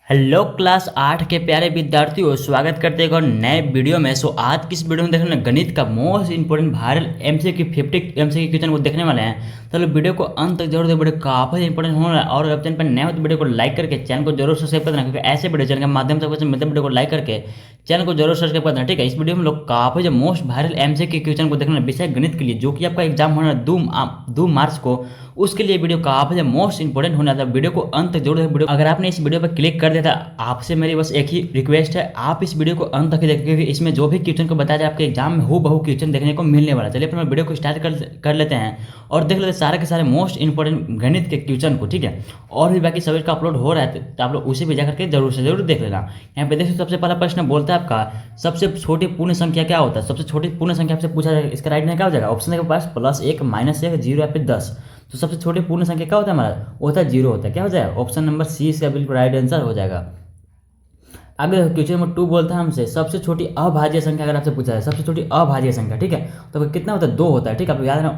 Hello class 8 के प्यारे विद्यार्थियों, स्वागत करते हैं एक और नए वीडियो में। आज की इस वीडियो में देखने गणित का most important viral MCQ 50 MCQ question को देखने वाले हैं। तो वीडियो को अंत तक जरूर देखो, वीडियो काफी इंपोर्टेंट होने वाला है। और अगर चैनल पर नए हो तो वीडियो को लाइक करके चैनल को जरूर सब्सक्राइब कर देना, क्योंकि ऐसे वीडियो चैनल के माध्यम से मिलते वीडियो को लाइक करके चैनल को जरूर सब्सक्राइब कर देना, ठीक है। इस वीडियो में लोग काफी जो मोस्ट वायरल एमसीक्यू क्वेश्चन को देखने विषय गणित के लिए, जो कि आपका एग्जाम होना है 2 मार्च को, उसके लिए वीडियो काफी मोस्ट इंपोर्टेंट होने वाला है। वीडियो को अंत तक जरूर देखो। वीडियो अगर आपने इस वीडियो पर क्लिक कर दिया था, आपसे मेरी बस एक ही रिक्वेस्ट है, आप इस वीडियो को अंत तक देखें, क्योंकि इसमें जो भी क्वेश्चन को बताया जाए आपके एग्जाम में हूबहू क्वेश्चन देखने को मिलने वाला है। चलिए अपना वीडियो को स्टार्ट कर लेते हैं और देख लेते हैं सारे के सारे मोस्ट इंपोर्टेंट गणित के क्वेश्चन को, ठीक है। और भी बाकी सभी का अपलोड हो रहा है, तो आप लोग उसे भी जा करके जरूर से जरूर देख लेना। यहाँ पे देखिए सबसे पहला प्रश्न बोलता है आपका, सबसे छोटी पूर्ण संख्या क्या होता है। सबसे छोटी पूर्ण संख्या आपसे पूछा जाएगा, इसका राइट में क्या हो जाएगा। ऑप्शन के पास +1 -1 0 या फिर 10। तो सबसे छोटी पूर्ण संख्या क्या होता है हमारा, वो होता है 0 होता है। क्या हो जाएगा, ऑप्शन नंबर सी इसका बिल्कुल राइट आंसर हो जाएगा। आगे क्वेश्चन नंबर 2 बोलता है हमसे, सबसे छोटी अभाज्य संख्या अगर आपसे पूछा है, सबसे छोटी अभाज्य संख्या, ठीक है, तो कितना होता है, 2 होता है, ठीक है। आप याद रखना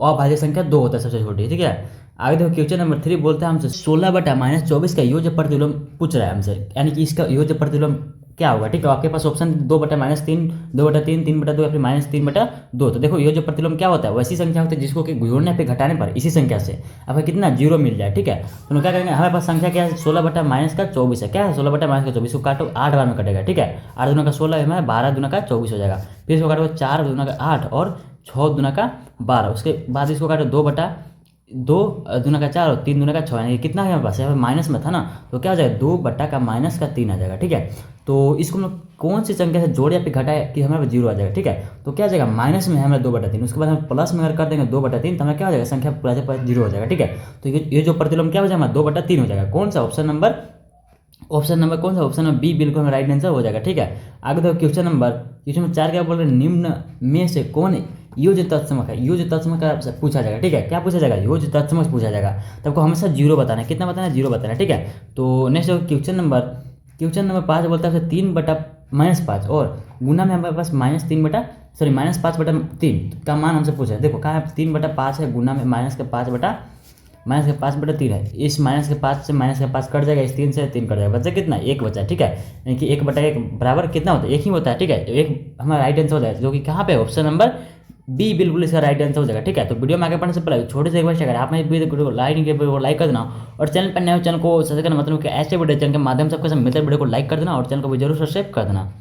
अभाज्य संख्या 2 होता है सबसे छोटी, ठीक है। आगे देखो क्वेश्चन नंबर 3 बोलता है हमसे 16/-24 का योज्य प्रतिलोम पूछ रहा है हमसे, यानी कि इसका योज्य प्रतिलोम क्या होगा, ठीक है। आपके पास ऑप्शन 2/-3, 2/3, 3/2 या फिर -3/2। तो देखो ये जो प्रतिलोम क्या होता है, वैसी संख्या होती है जिसको कि जोड़ने पे घटाने पर इसी संख्या से आपको कितना 0 मिल जाए, ठीक है। तो हम क्या करेंगे, हमारे पास संख्या क्या है, 16/-24 है। क्या है 16/-24 को काटो 8 बार में कटेगा, ठीक है। 8 दूना का 16 है, 12 दूना का 24 हो जाएगा। फिर इसको काटो 4 दूना का 8 और 6 दूना का 12। उसके बाद इसको काटो 2 दूना का 4 और 3 दूना का 6, यानी कितना है हमारे पास, यहाँ पे माइनस में था ना, तो क्या हो जाएगा 2/-3 आ जाएगा, ठीक है। तो इसको हम लोग कौन सी संख्या से जोड़े या फिर घटाए कि हमारे पास 0 आ जाएगा, ठीक है। तो क्या हो जाएगा, माइनस में है हमारा 2/3, उसके बाद हम प्लस में अगर कर देंगे 2/3, तो हमें क्या हो जाएगा, संख्या पूरा 0 हो जाएगा, ठीक है। तो ये जो प्रतिलोम क्या हो जाएगा, 2/3 हो जाएगा। कौन सा ऑप्शन नंबर कौन सा, ऑप्शन नंबर बी बिल्कुल राइट आंसर हो जाएगा, ठीक है। आगे देखो क्वेश्चन नंबर 4 क्या बोल रहे हैं, निम्न में से कौन योज्य तत्समक है। योज्य तत्समक का पूछा जाएगा, ठीक है। क्या पूछा जाएगा, योज्य तत्समक पूछा जाएगा। तो आपको हमेशा 0 बताना है, कितना बताना है, 0 बताना है, ठीक है। तो नेक्स्ट क्वेश्चन नंबर 5 बोलता है 3/-5 और गुना में हमारे पास -5/3 का मान हमसे पूछा है। देखो कहाँ है, 3/5 है, गुना में -5/3 है। इस -5 से -5 कट जाएगा, इस 3 से 3 कट जाएगा, बचा कितना, 1 बचा, ठीक है। यानी कि 1/1 बराबर कितना होता है, 1 ही होता है, ठीक है। 1 हमारा राइट आंसर हो जाएगा, जो कि कहाँ पे, ऑप्शन नंबर बी बिल्कुल इसका राइट आंसर हो जाएगा, ठीक है। तो वीडियो में आगे बढ़ने से पहले छोटे से एक बार अगर आपने वीडियो को लाइक कर देना, और चैनल पर नए हो चैनल को सब्सक्राइब करना, मतलब कि ऐसे वीडियो चैनल के माध्यम से आपके साथ मिलते वीडियो को लाइक कर देना और चैनल को भी जरूर सब्सक्राइब कर देना।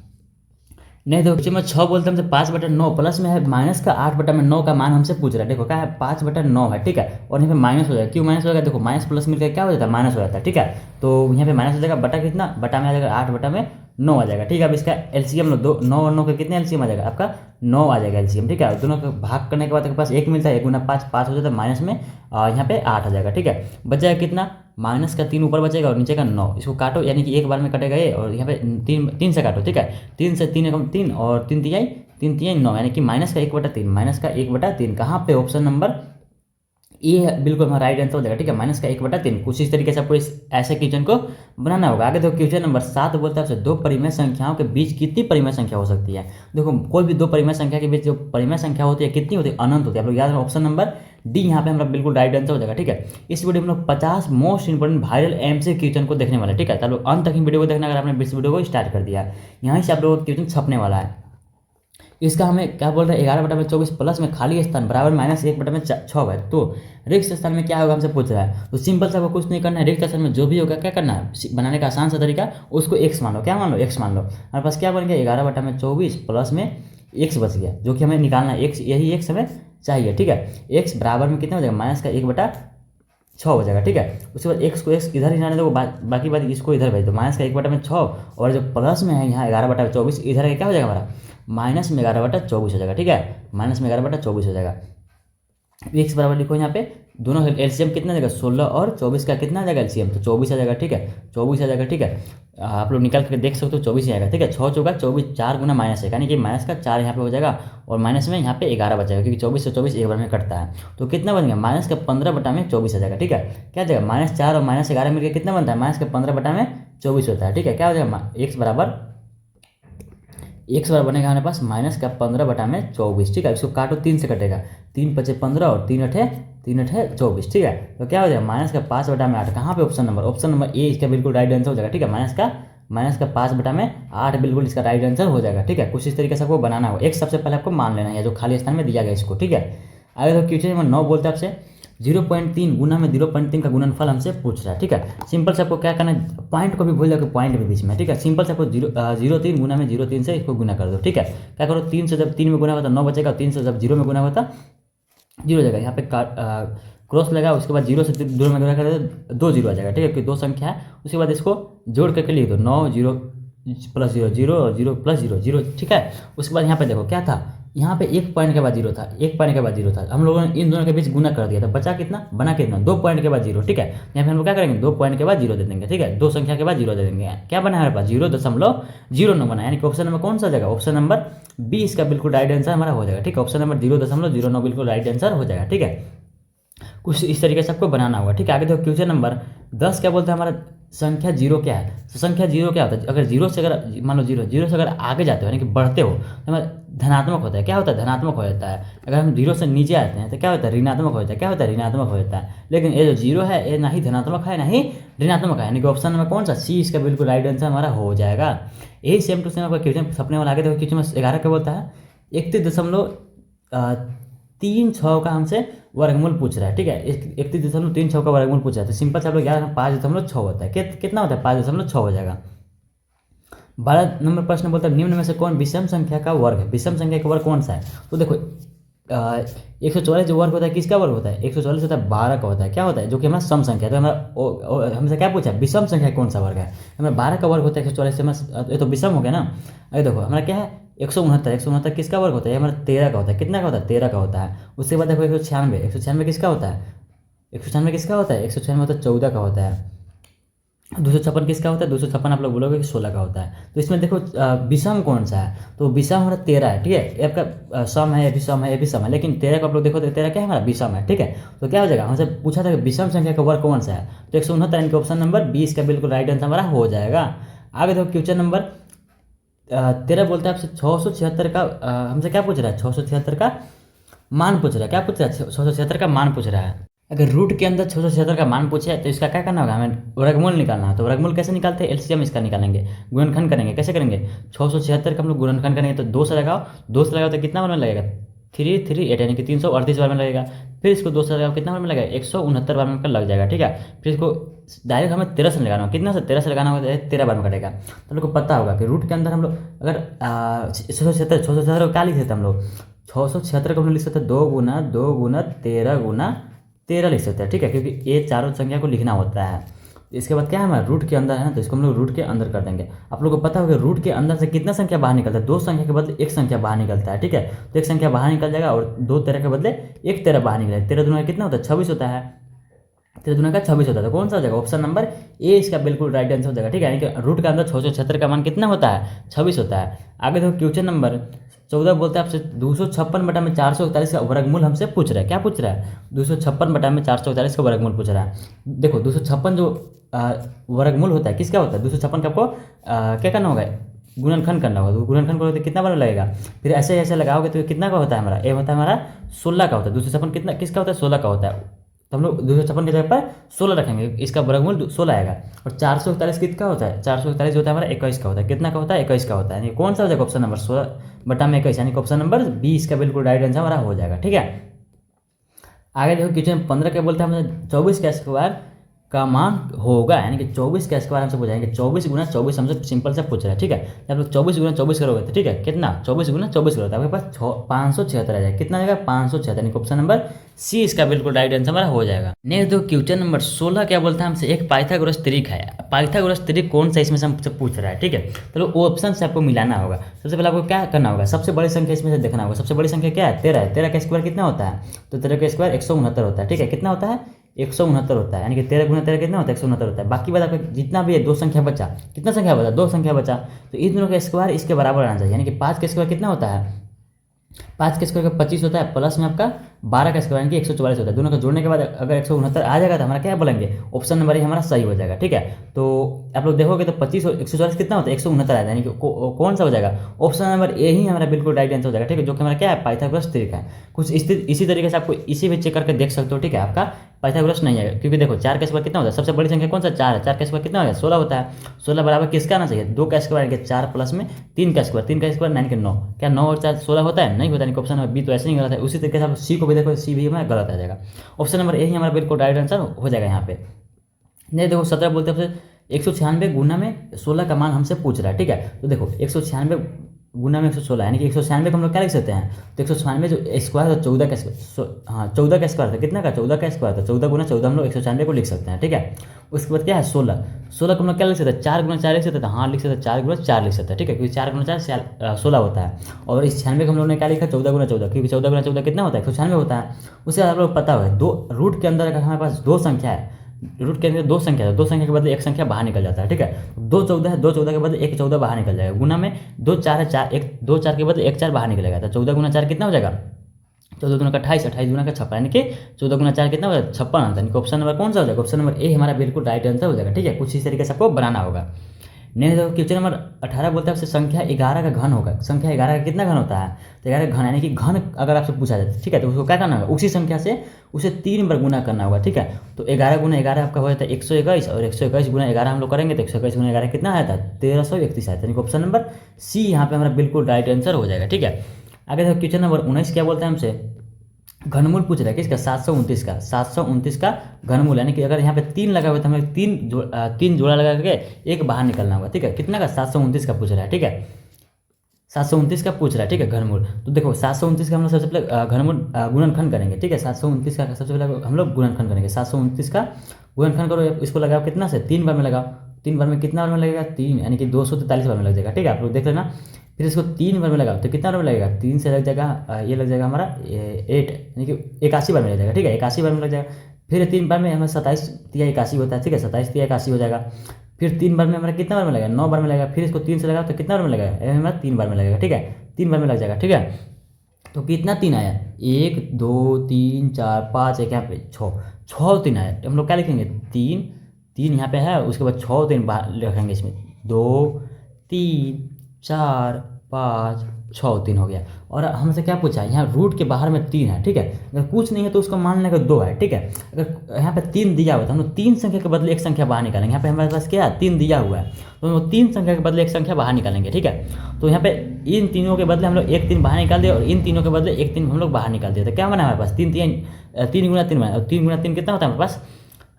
नहीं देखो क्वेश्चन में 6 बोलते हैं हमसे 5/9 प्लस में है माइनस का 8/9 का मान हमसे पूछ रहा है। देखो क्या है, 5/9 है, ठीक है। और यहाँ पे माइनस हो जाएगा, क्यों माइनस हो जाएगा, देखो माइनस प्लस मिलकर क्या हो जाता है, माइनस हो जाता है, ठीक है। तो यहाँ पे माइनस हो जाएगा, बटा कितना, बटा में आ जाएगा 8/9 आ जाएगा, ठीक है। अब इसका एलसीएम लो, 9 और 9 का कितने एलसीएम आ जाएगा, आपका 9 आ जाएगा एलसीएम, ठीक है। दोनों का भाग करने के बाद आपके पास 1 मिलता है, 1 गुना 5 हो जाता है, माइनस में यहाँ पे 8 आ जाएगा, ठीक है। बच जाएगा कितना, माइनस का 3 ऊपर बचेगा और नीचे का 9, इसको काटो, यानी कि एक बार में कटेगा ये, और यहाँ पे 3 से काटो, ठीक है। 3 से 3 और 3 3 9, यानी कि माइनस का 1/3 कहाँ पे, ऑप्शन नंबर ये बिल्कुल हमारा राइट आंसर हो जाएगा, ठीक है। माइनस का 1/3 कुछ इस तरीके से आपको इस ऐसे क्वेश्चन को बनाना होगा। आगे देखो क्वेश्चन नंबर 7 बोलता है दो परिमेय संख्याओं के बीच कितनी परिमेय संख्या हो सकती है। देखो कोई भी दो परिमेय संख्या के बीच जो परिमेय संख्या होती है कितनी होती है, अनंत होती है। आप लोग याद रखो, ऑप्शन नंबर डी यहाँ पे हमारा बिल्कुल राइट आंसर हो जाएगा, ठीक है। इस वीडियो में हम लोग 50 most important viral MCQ question को देखने वाले, ठीक है। तो आप लोग अंत तक वीडियो को देखना, अगर आपने इस वीडियो को स्टार्ट कर दिया, यहाँ से आप लोगों को क्वेश्चन छपने वाला है। इसका हमें क्या बोल रहे हैं, 11/24 प्लस में खाली स्थान बराबर -1/6 है। तो रिक्त स्थान में क्या होगा हमसे पूछ रहा है, तो सिंपल सा कुछ नहीं करना है, रिक्त स्थान में जो भी होगा क्या करना है, बनाने का आसान सा तरीका, उसको x मान लो, क्या मान लो, x मान लो। हमारे पास क्या बन गया, 11/24 प्लस में x बच गया, जो कि हमें निकालना है, x यही x हमें चाहिए, ठीक है। x बराबर में कितना हो जाएगा, -1/6 हो जाएगा, ठीक है। उसके बाद x को x इधर ही जाने दो, बाकी बात इसको इधर भेज दो, -1/6, और जो प्लस में है यहाँ 11/24 इधर क्या हो जाएगा हमारा, -11/24 हो जाएगा, ठीक है। -11/24 हो जाएगा। x बराबर लिखो यहाँ पे, दोनों एलसीएम कितना जाएगा, 16 और 24 का कितना आ जाएगा एलसीएम, तो 24 आ जाएगा, ठीक है। 24 आ जाएगा, ठीक है। आप लोग निकाल करके देख सकते हो, 24 ही आएगा, ठीक है। 6 चौका 24, 4 गुना -1, यानी कि माइनस का 4 यहाँ पे हो जाएगा, और माइनस में यहाँ पे 11 बचेगा, क्योंकि 24 से 24 एक बार में कटता है। तो कितना बन गया, -15/24 आ जाएगा, ठीक है। क्या जाएगा, -4 और -11 मिलकर कितना बनता है, -15/24 होता है, ठीक है। क्या हो जाएगा, x बराबर बनेगा हमारे पास -15/24, ठीक है। इसको काटो, 3 से कटेगा, 3 × 5 = 15 और 3 × 8 = 3 8 है 24, ठीक है। तो क्या हो जाएगा माइनस का 5 बटा में 8, कहाँ पे ऑप्शन नंबर ए इसका बिल्कुल राइट आंसर हो जाएगा, ठीक है। माइनस का 5 बटा में 8 बिल्कुल इसका राइट आंसर हो जाएगा, ठीक है। कुछ इस तरीके से आपको बनाना होगा, एक सबसे पहले आपको मान लेना है जो खाली स्थान में दिया गया इसको, ठीक है। आगे तो क्वेश्चन नंबर 9 बोलते हैं आपसे 0.3 गुना में 0.3 का गुणनफल हमसे पूछ रहा है, ठीक है। सिंपल से आपको क्या करना है, पॉइंट को भी भूल जाओगे, पॉइंट भी बीच में, ठीक है। सिंपल से आपको 0.3 गुना में 0.3 से इसको गुना कर दो, ठीक है। क्या करो, 3 से जब 3 में गुना होता 9 बचेगा, 3 से जब 0 में गुना होता 0 जाएगा, यहाँ पे क्रॉस लगा, उसके बाद 0 से 2 में गुना कर दो 2 0 आ जाएगा, ठीक है, क्योंकि 2 संख्या है। उसके बाद इसको जोड़ करके लिख दो 9 0 प्लस 0 0 0 प्लस 0 0, ठीक है। उसके बाद यहाँ पे देखो क्या था, यहाँ पे 1 पॉइंट के बाद 0 था, 1 पॉइंट के बाद 0 था, हम लोगों ने इन दोनों के बीच गुना कर दिया था, बचा कितना, बना कितना, 2 पॉइंट के बाद 0, ठीक है। यहाँ पे हम लोग क्या करेंगे, 2 पॉइंट के बाद 0 दे देंगे, ठीक है, 2 संख्या के बाद 0 दे देंगे। क्या बना है हमारे पास 0.09 बना, यानी कि ऑप्शन नंबर कौन सा जाएगा, ऑप्शन नंबर बी इसका बिल्कुल राइट आंसर हमारा हो जाएगा, ठीक है। ऑप्शन नंबर 0.09 बिल्कुल राइट आंसर हो जाएगा, ठीक है। कुछ इस तरीके से आपको बनाना होगा, ठीक है। आगे देखो क्वेश्चन नंबर 10 क्या बोलता है, हमारा संख्या 0 क्या है। तो संख्या 0 क्या होता है, अगर 0 से अगर मान लो 0 से अगर आगे जाते हो यानी कि बढ़ते हो तो हमारा धनात्मक होता है, क्या होता है, धनात्मक हो जाता है। अगर हम 0 से नीचे आते हैं तो क्या होता है, ऋणात्मक हो जाता है, क्या होता है, ऋणात्मक हो जाता है। लेकिन ये जो 0 है ये ना ही धनात्मक है ना ही ऋणात्मक है, यानी कि ऑप्शन नंबर कौन सा, सी इसका बिल्कुल राइट आंसर हमारा हो जाएगा। यही सेम टू सेम आपका क्वेश्चन सपने वाला आगे देखो क्वेश्चन नंबर 11 क्या बोलता है, 31.36 का हमसे वर्गमूल पूछ रहा है, ठीक है। 31.36 का वर्गमूल पूछ रहा है, तो सिंपल से आप लोग यार 5.6 होता है, कितना होता है, 5.6 हो जाएगा। 12 नंबर प्रश्न बोलता है निम्न में से कौन विषम संख्या का वर्ग है, विषम संख्या का वर्ग कौन सा है। तो देखो 144 जो वर्ग होता है किसका वर्ग होता है, 144 होता है 12 का होता है, क्या होता है, जो कि हमारा सम संख्या है। तो हमारा हमसे क्या पूछा है, विषम संख्या कौन सा वर्ग है, हमें 12 का वर्ग होता है 144 से, हमारा ये तो विषम हो गया ना। अरे देखो हमारा क्या है 169 किसका वर्ग होता है, हमारा 13 का होता है, कितना का होता है, 13 का होता है। उसके बाद देखो 196 किसका होता है, 196 किसका होता है, 196 होता है 14 का होता है। 256 किसका होता है, 256 आप लोग बोलोगे कि 16 का होता है। तो इसमें देखो विषम कौन सा है, तो विषम हमारा 13 है, ठीक है। ये आपका सम है, ये भी सम है, ये भी सम है, लेकिन 13 को आप लोग देखो तो 13 क्या है हमारा विषम है, ठीक है। तो क्या हो जाएगा, हमसे पूछा था कि विषम संख्या का वर्ग कौन सा है, तो 169 यानी कि ऑप्शन नंबर 20 का बिल्कुल राइट आंसर हमारा हो जाएगा। आगे देखो क्वेश्चन नंबर 13 बोलते हैं आपसे 676 का हमसे क्या पूछ रहा है, 676 का मान पूछ रहा है, क्या पूछ रहा है, 676 का मान पूछ रहा है। अगर रूट के अंदर 676 का मान पूछे तो इसका क्या करना होगा, हमें वर्गमूल निकालना है। तो वर्गमूल कैसे निकालते हैं, एलसीएम इसका निकालेंगे, गुणनखंड करेंगे, कैसे करेंगे, 676 का हम लोग गुणनखंड करेंगे तो 2 से लगाओ, 2 से लगाओ तो कितना बार में लगेगा, 338 यानी कि 338 बार में लगेगा। फिर इसको 2 से लगाओ कितना बार में लगेगा, 169 बार में लग जाएगा, ठीक है। फिर इसको डायरेक्ट हमें 13 से लगाना होगा, कितना से 13 से लगाना होगा, 13 बार में कटेगा। तो हम लोग को पता होगा कि रूट के अंदर हम लोग अगर 676 को क्या लिख सकते हैं हम लोग, 676 को हम लोग लिख सकते हैं 2 गुना 2 गुना 13 गुना 13 लिख सकते हैं, ठीक है, क्योंकि ये चारों संख्या को लिखना होता है। इसके बाद क्या है हमारा रूट के अंदर है ना, तो इसको हम लोग रूट के अंदर कर देंगे। आप लोगों को पता होगा रूट के अंदर से कितना संख्या बाहर निकलता है, 2 संख्या के बदले 1 संख्या बाहर निकलता है, ठीक है। तो 1 संख्या बाहर निकल जाएगा और 2 13 के बदले 1 13 बाहर निकलेगा, 13 दूना कितना होता है 26 होता है, 13 दूना का 26 होता है। तो कौन सा हो जाएगा, ऑप्शन नंबर ए इसका बिल्कुल राइट आंसर हो जाएगा, ठीक है। यानी कि रूट के अंदर 676 का मान कितना होता है, 26 होता है। आगे देखो क्वेश्चन नंबर 14 बोलते हैं आपसे 256 बटा में 441 का वर्गमूल हमसे पूछ रहा है, क्या पूछ रहा है, 256 बटा में 441 का वर्गमूल पूछ रहा है। देखो 256 जो वर्गमूल होता है किसका होता है, 256 का आपको क्या करना होगा, गुणनखंड करना होगा। तो गुणनखंड करोगे तो कितना बार लगेगा, फिर ऐसे ऐसे लगाओगे तो कितना का होता है हमारा, ये होता है हमारा 16 का होता है। 256 कितना किसका होता है, 16 का होता है। तो हम लोग 256 की जगह पर 16 रखेंगे, इसका वर्गमूल 16 आएगा। और 441 कितना होता है, 441 होता है हमारा 21 का होता है, कितना का होता है, 21 का होता है। यानी कौन सा हो जाएगा, ऑप्शन नंबर 16 बटा में 21, यानी कि ऑप्शन नंबर 20 का बिल्कुल राइट आंसर हमारा हो जाएगा, ठीक है। आगे देखो क्वेश्चन 15 क्या बोलते हैं हमें 24 का स्क्वायर का मान होगा, यानी कि 24 का स्क्वायर हमसे पूछा है, 24 गुना 24 हमसे सिंपल से पूछ रहा है, ठीक है। जब लोग 24 गुना 24 करोगे तो ठीक है कितना, 24 गुना 24 करोगे तो आपके पास 576 आ जाएगा, कितना आ जाएगा 576, यानी कि ऑप्शन नंबर सी इसका बिल्कुल राइट आंसर हमारा हो जाएगा। नेक्स्ट देखो क्वेश्चन नंबर 16 क्या बोलता है हमसे एक पाइथागोरस त्रिक है, पाइथागोरस त्रिक कौन सा इसमें से हमसे पूछ रहा है, ठीक है। तो वो ऑप्शन से आपको मिलाना होगा। सबसे पहले आपको क्या करना होगा, सबसे बड़ी संख्या इसमें से देखना होगा। सबसे बड़ी संख्या क्या है, 13 है, 13 का स्क्वायर कितना होता है, तो 13 का स्क्वायर 169 होता है, ठीक है। कितना होता है 169 होता है, यानी कि 13 गुना 13 कितना होता है 169 होता है। बाकी बात आपका जितना भी है 2 संख्या बचा, कितना संख्या बचा 2 संख्या बचा, तो इन दोनों का स्क्वायर इसके बराबर आना चाहिए, यानी कि 5 का स्क्वायर कितना होता है, 5 के स्क्वायर का 25 होता है, प्लस में आपका 12 का स्क्वायर यानी कि 144 होता है। दोनों को जोड़ने के बाद अगर 169 आ जाएगा तो हमारा क्या बोलेंगे, ऑप्शन नंबर ए हमारा सही हो जाएगा। ठीक है, तो आप लोग देखोगे तो 25 और 144 कितना होता है, 169 आ जाएगा, यानी कि कौन सा हो जाएगा, ऑप्शन नंबर ए ही हमारा बिल्कुल राइट आंसर हो जाएगा। ठीक है, जो कि हमारा क्या है, पाइथागोरस तरीका है। कुछ इसी तरीके से आपको इसी में चेक करके देख सकते हो। ठीक है, आपका पाइथागोरस नहीं है, क्योंकि देखो 4 का स्क्वायर कितना होता है, सबसे बड़ी संख्या कौन सा 4 है, 4 का स्क्वायर कितना होगा 16 होता है। 16 बराबर किसका आना चाहिए, 2 का स्क्वायर यानी कि 4 प्लस में 3 का स्क्वायर, 3 का स्क्वायर यानी कि 9, क्या 9 और 4 16 होता है, नहीं होता, यानी कि ऑप्शन नंबर बी तो ऐसे ही गलत है। उसी तरीके से आप सी को भी देखो, सी भी हमारा गलत आ जाएगा। ऑप्शन नंबर ए ही हमारा बिल्कुल राइट आंसर हो जाएगा यहाँ पे। नहीं देखो 17 बोलते हैं 196 गुना में 16 का मान हमसे पूछ रहा है। ठीक है, तो देखो 196 गुना में 116 यानी कि 196 को हम लोग क्या लिख सकते हैं, तो 196 जो स्क्वायर था 14 का हाँ 14 का स्क्वायर था, कितना का 14 का स्क्वायर था, 14 गुना 14 हम लोग 196 को लिख सकते हैं। ठीक है, उसके बाद क्या है 16, 16 को हम लोग क्या लिख सकते हैं, 4 गुना 4 लिख सकते हैं, हाँ लिख सकते हैं 4 गुना 4 लिख सकते हैं। ठीक है, क्योंकि 4 गुना 4 16 होता है, और इस 96 को हम लोग ने क्या लिखा 14 गुना 14, क्योंकि 14 गुना 14 कितना होता है 196 होता है। उससे आप लोग पता है दो रूट के अंदर अगर हमारे पास दो संख्या है, रूट के अंदर दो संख्या है, दो संख्या के बदले एक संख्या बाहर निकल जाता है। ठीक है, 2 14 है, 2 14 के बदले 1 14 बाहर निकल जाएगा। गुना में 2 4 है, 4 1 2 4 के बदले 1 4 बाहर निकलेगा, तो 14 गुना 4 कितना हो जाएगा, 14 गुना का 28, 28 गुना का 56, यानी कि 14 गुना 4 कितना हो जाएगा 56 आता है, यानी कि ऑप्शन नंबर कौन सा हो जाएगा, ऑप्शन नंबर ए हमारा बिल्कुल राइट आंसर हो जाएगा। ठीक है, कुछ इस तरीके से आपको बनाना होगा। नहीं तो क्वेश्चन नंबर 18 बोलता है आपसे संख्या 11 का घन होगा, संख्या 11 का कितना घन होता है, तो 11 का घन यानी कि घन अगर आपसे पूछा जाए, ठीक है, तो उसको क्या करना होगा, उसी संख्या से उसे 3 बार गुना करना होगा। ठीक है, तो 11 गुना 11 आपका हो जाता है 121, और 121 गुना 11 हम लोग करेंगे तो 121 गुना 11 कितना आता है 1331 आता है, ऑप्शन नंबर सी यहाँ पे हमारा बिल्कुल राइट आंसर हो जाएगा। ठीक है, आगे देखो क्वेश्चन नंबर 19 क्या बोलता है हमसे, घनमूल पूछ रहा है किसका 729 का, 729 का घनमूल, यानी कि अगर यहाँ पे 3 लगा हुआ तो हमें तीन जोड़ा लगा करके एक बाहर निकलना होगा। ठीक है, कितना का 729 का पूछ रहा है। ठीक है, 729 का पूछ रहा है। ठीक है, घनमूल, तो देखो 729 का हम लोग सबसे पहले घनमूल गुणनखंड करेंगे। ठीक है, 729 का सबसे पहले हम लोग गुणनखंड करेंगे, 729 का गुणनखंड करो, इसको लगाओ कितना से 3 बार में लगाओ, 3 बार में कितना बार में लगेगा 3, यानी कि 243 बार में लग जाएगा। ठीक है, आप लोग देख लेना, फिर इसको 3 बार में लगाओ तो कितना बार में लगेगा, 3 से लग जाएगा, ये लग जाएगा हमारा 8, यानी कि 81 बार में लग जाएगा। ठीक है, 81 बार में लग जाएगा। फिर 3 बार में हमें 27 तिया 81 होता है। ठीक है, 27 तिया 81 हो जाएगा। फिर 3 बार में हमारा कितना बार में लगेगा 9 बार में लगेगा। फिर इसको 3 से लगाओ तो कितना बार में लगेगा, ये हमारा 3 बार में लगेगा। ठीक है, 3 बार में लग जाएगा। ठीक है, तो कितना 3 आया, 1 2 3 4 5, एक यहाँ पे 6 3 आया, हम लोग क्या लिखेंगे 3 यहाँ पे है, उसके बाद 6 3 बाहर रखेंगे, इसमें 2 3 4 5 6 3 हो गया। और हमसे क्या पूछा है, यहाँ रूट के बाहर में 3 है। ठीक है, अगर कुछ नहीं है तो उसको मान लेंगे 2 है। ठीक है, अगर यहाँ पे 3 दिया हुआ है तो हम लोग 3 संख्या के बदले एक संख्या बाहर निकालेंगे। यहाँ पे हमारे पास क्या है 3 दिया हुआ है, तो हम लोग 3 संख्या के बदले एक संख्या बाहर निकालेंगे। ठीक है, तो यहाँ पे इन तीनों के बदले हम लोग एक 3 बाहर निकाल दिए, और इन तीनों के बदले एक 3 हम लोग बाहर निकाल दिए, तो क्या बना हमारे पास 3 गुना 3 बना, और 3 गुना 3 कितना होता है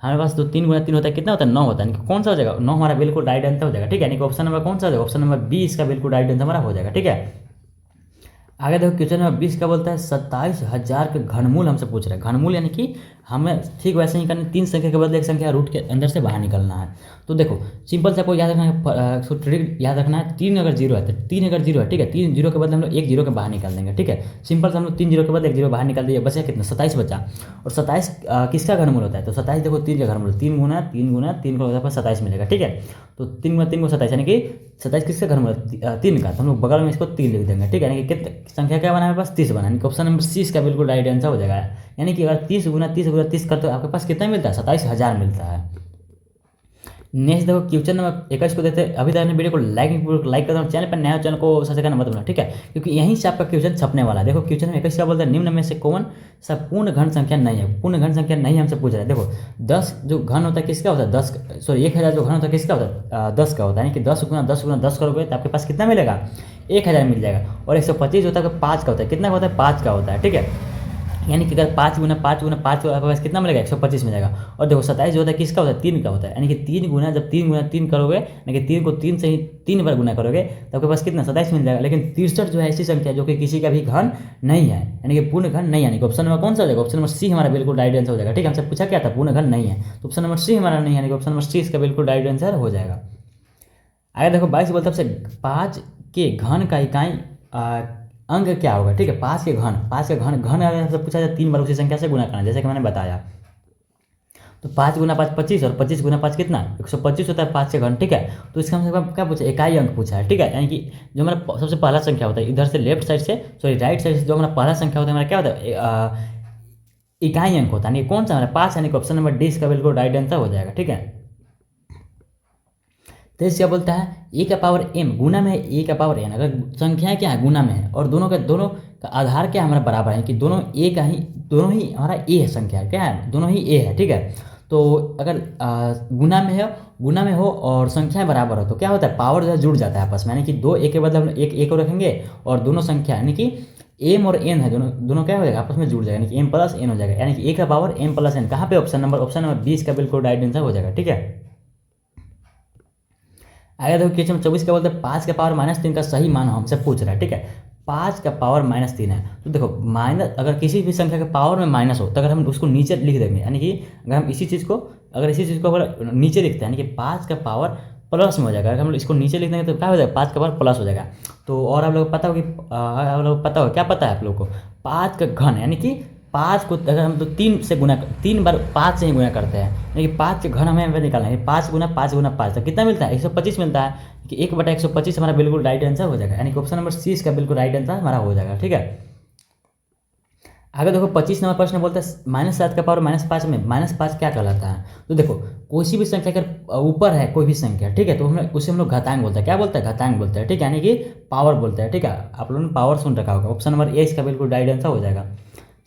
हमारे पास तो 3 गुना 3 होता है, कितना होता है 9 होता है, यानी कौन सा हो जाएगा 9 हमारा बिल्कुल राइट आंसर हो जाएगा। ठीक है, यानी कि ऑप्शन नंबर कौन सा हो जाएगा, ऑप्शन नंबर 20 का बिल्कुल राइट आंसर हमारा हो जाएगा। ठीक है, आगे देखो क्वेश्चन नंबर 20 का बोलता है 27,000 के घनमूल हमसे पूछ रहा है। घनमूल यानी कि हमें ठीक वैसे ही करना, 3 संख्या के बदले एक संख्या रूट के अंदर से बाहर निकलना है। तो देखो सिंपल से आपको याद रखना है, ट्रिक याद रखना है, 3 अगर 0 है तो 3 अगर 0 है, ठीक है, 3 0 के बदले हम लोग 1 0 के बाहर निकाल देंगे। ठीक है, सिंपल से हम लोग 3 0 के बदले 1 0 बाहर निकाल दिए, बचा कितना 27 बचा। और 27 किसका घनमूल होता है, तो 27 देखो 3 का घनमूल, 3 गुना 3 गुना 3 का होता है 27 मिलेगा। ठीक है, तो 3 गुना 3 को 27, यानी कि 27 किसका घनमूल 3 का, तो हम लोग बगल में इसको 3 लिख देंगे। ठीक है, यानी कि कितने संख्या क्या बना है पास 30 बना, यानी कि ऑप्शन नंबर सी इसका बिल्कुल राइट आंसर हो जाएगा। यानी कि अगर 30 गुना 30 गुना 30 करते हो आपके पास कितना मिलता है 27,000 मिलता है। नेक्स्ट देखो क्वेश्चन नंबर 21 को देते हैं। अभी तक वीडियो को लाइक कर दो, चैनल पर नया चैनल को सब्सक्राइब करना मत भूलना। ठीक है, क्योंकि यहीं से आपका क्वेश्चन छपने वाला है। देखो क्वेश्चन नंबर 21 क्या बोलता है, निम्न में से कौन सा पूर्ण घन संख्या नहीं है, पूर्ण घन संख्या नहीं हमसे पूछ रहा है। देखो 10 जो घन होता है किसका होता है 1000 जो घन होता है किसका होता है 10 का होता है, यानी कि 10 गुना 10 गुना 10 करोगे तो आपके पास कितना मिलेगा 1000 मिल जाएगा। और 125 होता है 5 का होता है, कितना होता है 5 का होता है। ठीक है, यानी कि अगर 5 गुना 5 गुना 5 आपके पास कितना मिलेगा 125 मिलेगा। और देखो 27 जो होता है किसका होता है 3 का होता है, यानी कि 3 गुना जब 3 गुना 3 करोगे, यानी कि 3 को 3 से ही 3 बार गुना करोगे तो आपके पास कितना 27 मिल जाएगा। लेकिन 63 जो है ऐसी संख्या जो कि किसी का भी घन नहीं है, यानी कि पूर्ण घन नहीं है, यानी कि ऑप्शन नंबर कौन सा हो जाएगा, ऑप्शन नंबर सी हमारा बिल्कुल राइट आंसर हो जाएगा। ठीक है, हमसे पूछा क्या था पूर्ण घन नहीं है, तो ऑप्शन नंबर सी हमारा नहीं है, यानी कि ऑप्शन नंबर सी इसका बिल्कुल राइट आंसर हो जाएगा। आगे देखो 22 बोलते हैं 5 के घन का इकाई अंक क्या होगा। ठीक है, 5 के घन घन अगर आपसे पूछा जाए 3 बार उसी संख्या से गुना करना, जैसे कि मैंने बताया। तो 5 गुना 5 25, और 25 गुना 5 कितना 125 होता है 5 के घन। ठीक है, तो इसका हमसे क्या पूछा इकाई अंक पूछा है। ठीक है, यानी कि जो हमारा सबसे पहला संख्या होता है इधर से लेफ्ट साइड से राइट साइड से जो हमारा पहला संख्या होता है हमारा क्या होता है इकाई अंक होता है, यानी कौन सा हमारा 5, यानी कि ऑप्शन नंबर डी इसका बिल्कुल राइट आंसर हो जाएगा। ठीक है, तो इसे क्या बोलता है, ए का पावर m गुना में है ए का पावर n। अगर संख्याएं क्या है गुना में है और दोनों का आधार क्या है हमारा बराबर है कि दोनों दोनों ही हमारा ए है, संख्या क्या है दोनों ही ए है। ठीक है, तो अगर गुना में हो और संख्याएं बराबर हो तो क्या होता है, पावर जो है जुड़ जाता है आपस में, यानी कि दो ए के बदले हम एक ए को रखेंगे और दोनों संख्या यानी कि एम और एन है दोनों क्या हो जाएगा आपस में जुड़ जाएगा, यानी कि एम प्लस एन हो जाएगा, यानी कि ए का पावर एम प्लस एन। कहाँ पे ऑप्शन नंबर 20 का बिल्कुल राइट आंसर हो जाएगा। ठीक है, आगे देखो क्वेश्चन नंबर 24 क्या बोलते हैं, 5 का पावर -3 का सही मान हमसे पूछ रहा है। ठीक है, 5 का पावर -3 है, तो देखो माइनस अगर किसी भी संख्या के पावर में माइनस हो तो अगर हम उसको नीचे लिख देंगे, यानी कि अगर हम इसी चीज़ को अगर नीचे लिखते हैं यानी कि 5 का पावर प्लस में हो जाएगा। अगर हम इसको नीचे लिख देंगे तो क्या हो जाएगा, 5 का पावर प्लस हो जाएगा। तो और आप लोग को पता हो कि आप लोग पता हो क्या पता है आप लोग को, 5 का घन यानी कि 5 को अगर हम तो 3 बार 5 से ही गुना करते हैं, यानी कि 5 के घन हमें निकालना है, 5 गुना 5 गुना 5 तो कितना मिलता है, 125 मिलता है, कि 1/125 हमारा बिल्कुल राइट आंसर हो जाएगा, यानी कि ऑप्शन नंबर सी इसका बिल्कुल राइट आंसर हमारा हो जाएगा। ठीक है, आगे देखो 25 नंबर प्रश्न बोलता है -7 का पावर -5 में -5 क्या कहलाता है। तो देखो कोई भी संख्या अगर ऊपर है कोई भी संख्या, ठीक है, तो हम लोग घातांक बोलते हैं। क्या बोलते हैं, घातांक बोलते हैं। ठीक है, यानी कि पावर बोलते हैं। ठीक है, आप लोगों ने पावर सुन रखा होगा, ऑप्शन नंबर ए इसका बिल्कुल राइट आंसर हो जाएगा।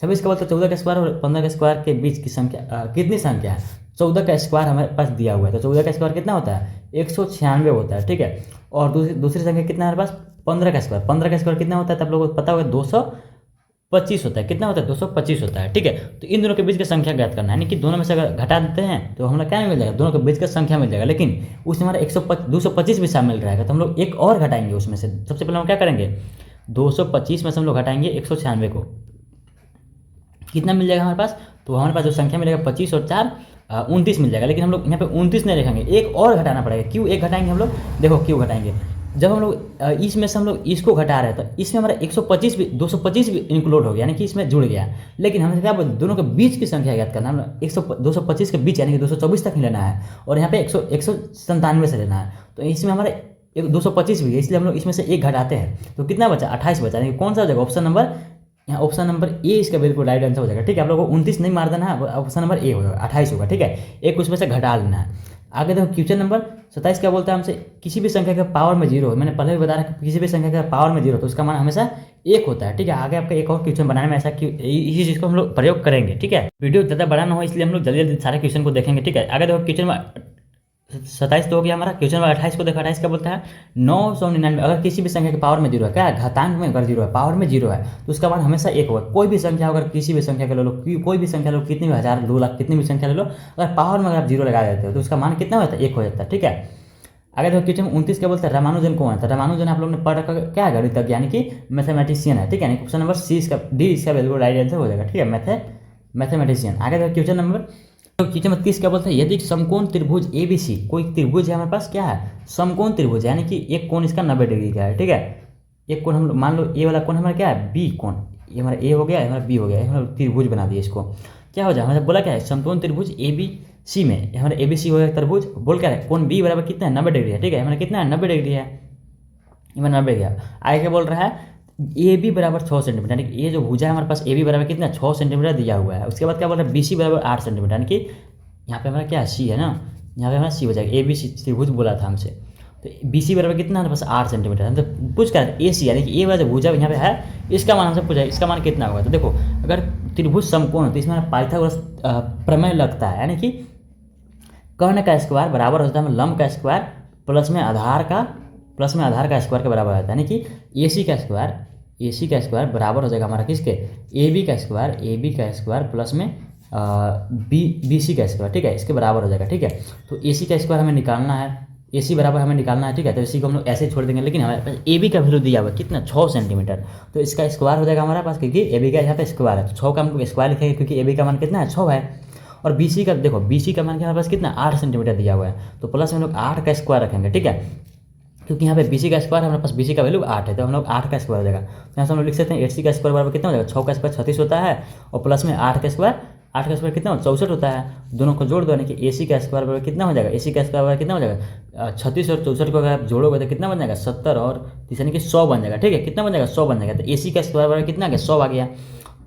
26 का बोलते हैं 14 का स्क्वायर और 15 का स्क्वायर के बीच की संख्या कितनी संख्या है। 14 का स्क्वायर हमारे पास दिया हुआ है, तो 14 का स्क्वायर कितना होता है, 196 होता है। ठीक है, और दूसरी संख्या कितना है हमारे पास, 15 का स्क्वायर कितना होता है, तो आप लोगों को पता होगा 225 होता है। कितना होता है, 225 होता है। ठीक है, तो इन दोनों के बीच की संख्या ज्ञात करना है, यानी कि दोनों में से अगर घटा देते हैं तो हमें क्या मिल जाएगा, दोनों के बीच का संख्या मिल जाएगा, लेकिन उसमें हमारा 225 भी शामिल रहेगा, तो हम लोग एक और घटाएंगे उसमें से। सबसे पहले हम क्या करेंगे, 225 में से हम लोग घटाएंगे 196 को, कितना मिल जाएगा हमारे पास, तो हमारे पास जो संख्या मिलेगा 25 और 4 29 मिल जाएगा। लेकिन हम लोग यहाँ पे 29 नहीं लिखेंगे, एक और घटाना पड़ेगा। क्यों एक घटाएंगे हम लोग, देखो क्यों घटाएंगे, जब हम लोग इसमें से हम लोग इसको घटा रहे हैं तो इसमें हमारा 125 भी 225 भी इंक्लूड हो गया, यानी कि इसमें जुड़ गया। लेकिन हमें क्या बोलते, दोनों के बीच की संख्या याद करना, हम 225 के बीच यानी कि 224 तक ही लेना है, और यहाँ पे 197 से लेना है। तो इसमें हमारे 225 भी है, इसलिए हम लोग इसमें से एक घटाते हैं, तो कितना बचा, 28 बचा, यानी कि कौन सा हो जाएगा, ऑप्शन नंबर ए इसका बिल्कुल राइट आंसर हो जाएगा। ठीक है, आप लोगों को 29 नहीं मार देना है, ऑप्शन नंबर ए होगा, 28 होगा। ठीक है, एक उसमें से घटा लेना है। आगे देखो क्वेश्चन नंबर 27 क्या बोलता है हमसे, किसी भी संख्या का पावर में 0 हो, मैंने पहले भी बताया कि किसी भी संख्या का पावर में 0 तो उसका मान हमेशा 1 होता है। ठीक है, आगे आपका एक और क्वेश्चन बनाने में ऐसा इसी चीज़ को हम लोग प्रयोग करेंगे। ठीक है, वीडियो ज़्यादा बड़ा ना हो इसलिए हम लोग जल्दी जल्दी सारे क्वेश्चन को देखेंगे। ठीक है, आगे देखो क्वेश्चन में 27 तो हो गया हमारा। क्वेश्चन नंबर 28 को देखो, 28 का बोलता है 999, अगर किसी भी संख्या के पावर में 0 है, क्या है, घातांक में अगर 0 है, पावर में 0 है, तो उसका मान हमेशा 1 होगा। कोई भी संख्या अगर किसी भी संख्या के ले लो, कोई भी संख्या ले लो, कितनी भी 1000 2 लाख कितनी भी संख्या ले लो, अगर पावर में अगर आप 0 लगा देते हो तो उसका मान कितना होता है, 1 हो जाता है। ठीक है, आगे देखो क्वेश्चन 29 क्या बोलता है, रामानुजन कौन है। तो रामानुजन आप लोग ने पढ़ रखा क्या है, गणितज्ञ यानी कि मैथमेटिशियन है। ठीक है, ऑप्शन नंबर सी इसका डी इसका बिल्कुल राइट आंसर हो जाएगा। ठीक है, मैथमेटिशियन। आगे देखो क्वेश्चन नंबर 30 क्या बोलता है, यदि समकोण त्रिभुज ABC, कोई त्रिभुज है हमारे पास, क्या है, समकोण त्रिभुज है, यानी कि एक कोण इसका 90 डिग्री का है। ठीक है, एक कोण हम मान लो ए वाला कोण हमारा क्या है, बी कोण, ये हमारा ए हो गया, हमारा बी हो गया, हमारा त्रिभुज बना दिए इसको। क्या हो जाए, हमारे बोला क्या है, समकोण त्रिभुज ABC में हमारा ABC हो गया त्रिभुज, बोल क्या है, कोण बी बराबर कितना है, 90 डिग्री है। ठीक है, हमारा कितना है, 90 डिग्री है, हमारा 90 डिग्री है। आगे क्या बोल रहा है, AB बराबर 6 सेंटीमीटर, यानी कि ये जो भुजा है हमारे पास AB बराबर कितना 6 सेंटीमीटर दिया हुआ है। उसके बाद क्या बोल रहा है, BC बराबर 8 सेंटीमीटर, यानी कि यहाँ पे हमारा क्या है, सी है ना, यहाँ पे हमारा सी हो जाएगा, ABC त्रिभुज बोला था हमसे, तो BC बराबर कितना है, बस 8 सेंटीमीटर। हम तो पूछ कर AC यानी कि ए वाला जो भुजा यहाँ पे है, इसका मान हमसे पूछा, इसका मान कितना होगा। तो देखो अगर त्रिभुज समकोण है तो इसमें पाइथागोरस प्रमेय लगता है, यानी कि कर्ण का स्क्वायर बराबर होता है लंब का स्क्वायर प्लस में आधार का स्क्वायर के बराबर होता है, यानी कि AC का स्क्वायर बराबर हो जाएगा हमारा किसके, AB का स्क्वायर प्लस में BC का स्क्वायर। ठीक है, इसके बराबर हो जाएगा। ठीक है, तो AC का स्क्वायर हमें निकालना है, AC बराबर हमें निकालना है। ठीक है, तो इसी को हम लोग ऐसे छोड़ देंगे, लेकिन हमारे पास AB का वैल्यू दिया हुआ है कितना, 6 सेंटीमीटर, तो इसका स्क्वायर हो जाएगा हमारे पास, क्योंकि AB का यहाँ पे स्क्वायर है, तो 6 का हम लोग स्क्वायर लिखेंगे, क्योंकि AB का मान कितना है, 6 है। और BC का देखो, BC का मान हमारे पास कितना, 8 सेंटीमीटर दिया हुआ है, तो प्लस में हम लोग 8 का स्क्वायर रखेंगे। ठीक है, क्योंकि यहाँ पे BC का स्क्वायर हमारे पास, BC का वैल्यू 8 है, तो हम लोग 8 का स्क्वायर हो जाएगा। तो यहाँ से हम लोग लिख सकते हैं 8C का स्क्वायर बराबर कितना हो जाएगा, 6 का स्क्वायर 36 होता है, और प्लस में 8 का स्क्वायर कितना 64 होता है। दोनों को जोड़ दो, यानी कि AC का स्क्वायर बराबर कितना हो जाएगा, AC का स्क्वायर बराबर कितना हो जाएगा, 36 और 64 को अगर आप जोड़ोगे तो कितना बन जाएगा, 70 और 30 यानी कि 100 बन जाएगा। ठीक है, कितना बन जाएगा, 100 बन जाएगा। तो AC का स्क्वायर बराबर कितना आ गया, 100 आ गया।